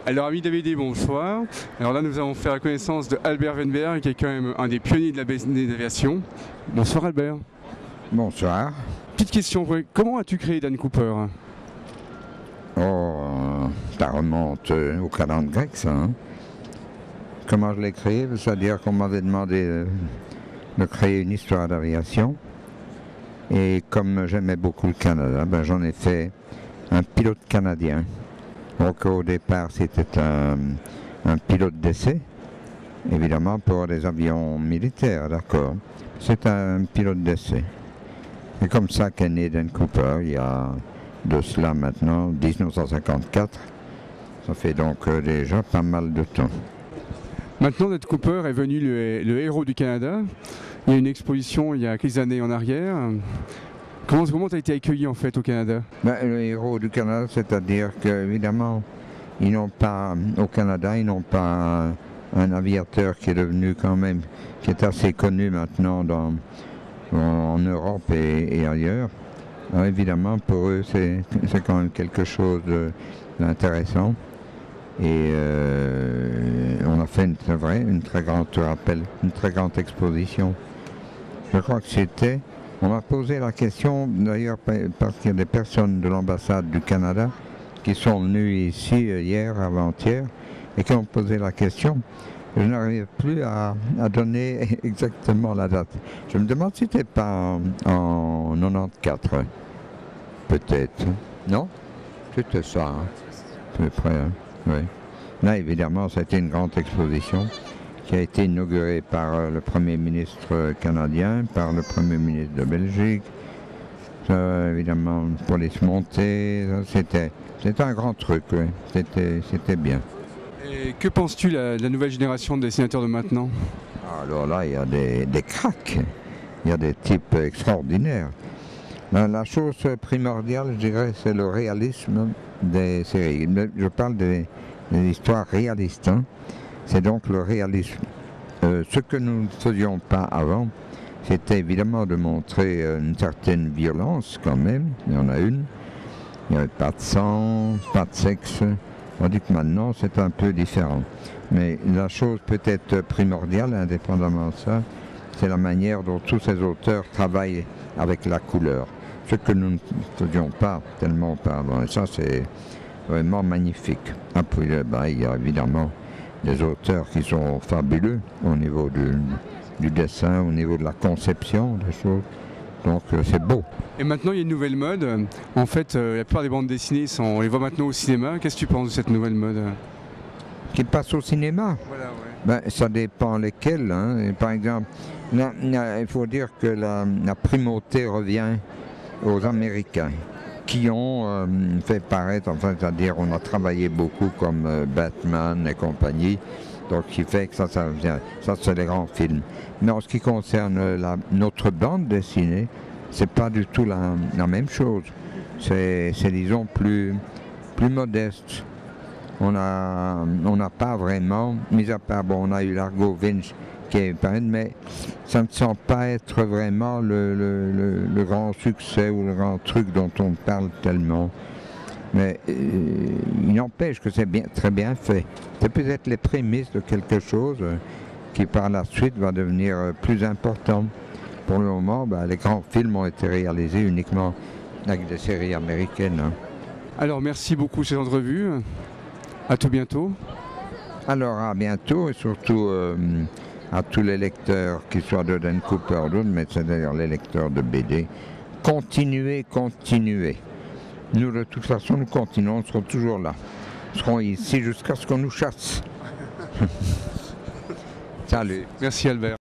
Alors, ami David, bonsoir. Alors là, nous allons faire la connaissance de Albert Weinberg, qui est quand même un des pionniers de la BD d'aviation. Bonsoir Albert. Bonsoir. Petite question, comment as-tu créé Dan Cooper? Oh, ça remonte au calendrier grec, ça. Hein? Comment je l'ai créé? C'est-à-dire qu'on m'avait demandé de créer une histoire d'aviation. Et comme j'aimais beaucoup le Canada, j'en ai fait un pilote canadien. Donc au départ, c'était un pilote d'essai, évidemment pour des avions militaires, d'accord. C'est un pilote d'essai. C'est comme ça qu'est né Dan Cooper, il y a de cela maintenant, 1954. Ça fait donc déjà pas mal de temps. Maintenant, Dan Cooper est venu le héros du Canada. Il y a une exposition il y a quelques années en arrière. Comment tu as été accueilli en fait au Canada? Le héros du Canada, c'est-à-dire qu'évidemment, au Canada, ils n'ont pas un aviateur qui est devenu quand même, qui est assez connu maintenant en Europe et ailleurs. Alors évidemment, pour eux, c'est quand même quelque chose d'intéressant. Et on a fait une très grande exposition. Je crois que on m'a posé la question, d'ailleurs parce qu'il y a des personnes de l'ambassade du Canada qui sont venues ici hier, avant-hier, et qui ont posé la question. Je n'arrive plus à donner exactement la date. Je me demande si c'était pas en 94, peut-être. Non? C'était ça, hein? À peu près, hein? Oui. Là, évidemment, c'était une grande exposition qui a été inaugurée par le Premier ministre canadien, par le Premier ministre de Belgique. Évidemment, police montée, c'était un grand truc, oui. C'était bien. Et que penses-tu de la nouvelle génération de dessinateurs de maintenant? Alors là, il y a des cracks, il y a des types extraordinaires. La chose primordiale, je dirais, c'est le réalisme des séries. Je parle des histoires réalistes. Hein. C'est donc le réalisme. Ce que nous ne faisions pas avant, c'était évidemment de montrer une certaine violence quand même. Il y en a une. Il n'y avait pas de sang, pas de sexe. On dit que maintenant, c'est un peu différent. Mais la chose peut-être primordiale, indépendamment de ça, c'est la manière dont tous ces auteurs travaillent avec la couleur. Ce que nous ne faisions pas tellement auparavant. Et ça, c'est vraiment magnifique. Après, il y a évidemment des auteurs qui sont fabuleux au niveau du dessin, au niveau de la conception des choses. Donc c'est beau. Et maintenant il y a une nouvelle mode. En fait, la plupart des bandes dessinées, on les voit maintenant au cinéma. Qu'est-ce que tu penses de cette nouvelle mode? Qui passe au cinéma? Voilà, ouais. Ça dépend lesquels. Hein. Et par exemple, il faut dire que la primauté revient aux Américains qui ont fait paraître, enfin, c'est-à-dire on a travaillé beaucoup comme Batman et compagnie, donc qui fait que ça c'est les grands films. Mais en ce qui concerne notre bande dessinée, c'est pas du tout la même chose. C'est disons plus modeste. On n'a pas vraiment, mis à part, on a eu Largo Winch qui est peine, mais ça ne semble pas être vraiment le grand succès ou le grand truc dont on parle tellement. Mais il n'empêche que c'est très bien fait. C'est peut-être les prémices de quelque chose qui par la suite va devenir plus important. Pour le moment, les grands films ont été réalisés uniquement avec des séries américaines. Hein. Alors merci beaucoup cette entrevue. À tout bientôt. Alors à bientôt et surtout à tous les lecteurs, qu'ils soient de Dan Cooper ou d'autres, mais c'est-à-dire les lecteurs de BD. Continuez. Nous, de toute façon, nous continuons, nous serons toujours là. Nous serons ici jusqu'à ce qu'on nous chasse. Salut. Merci Albert.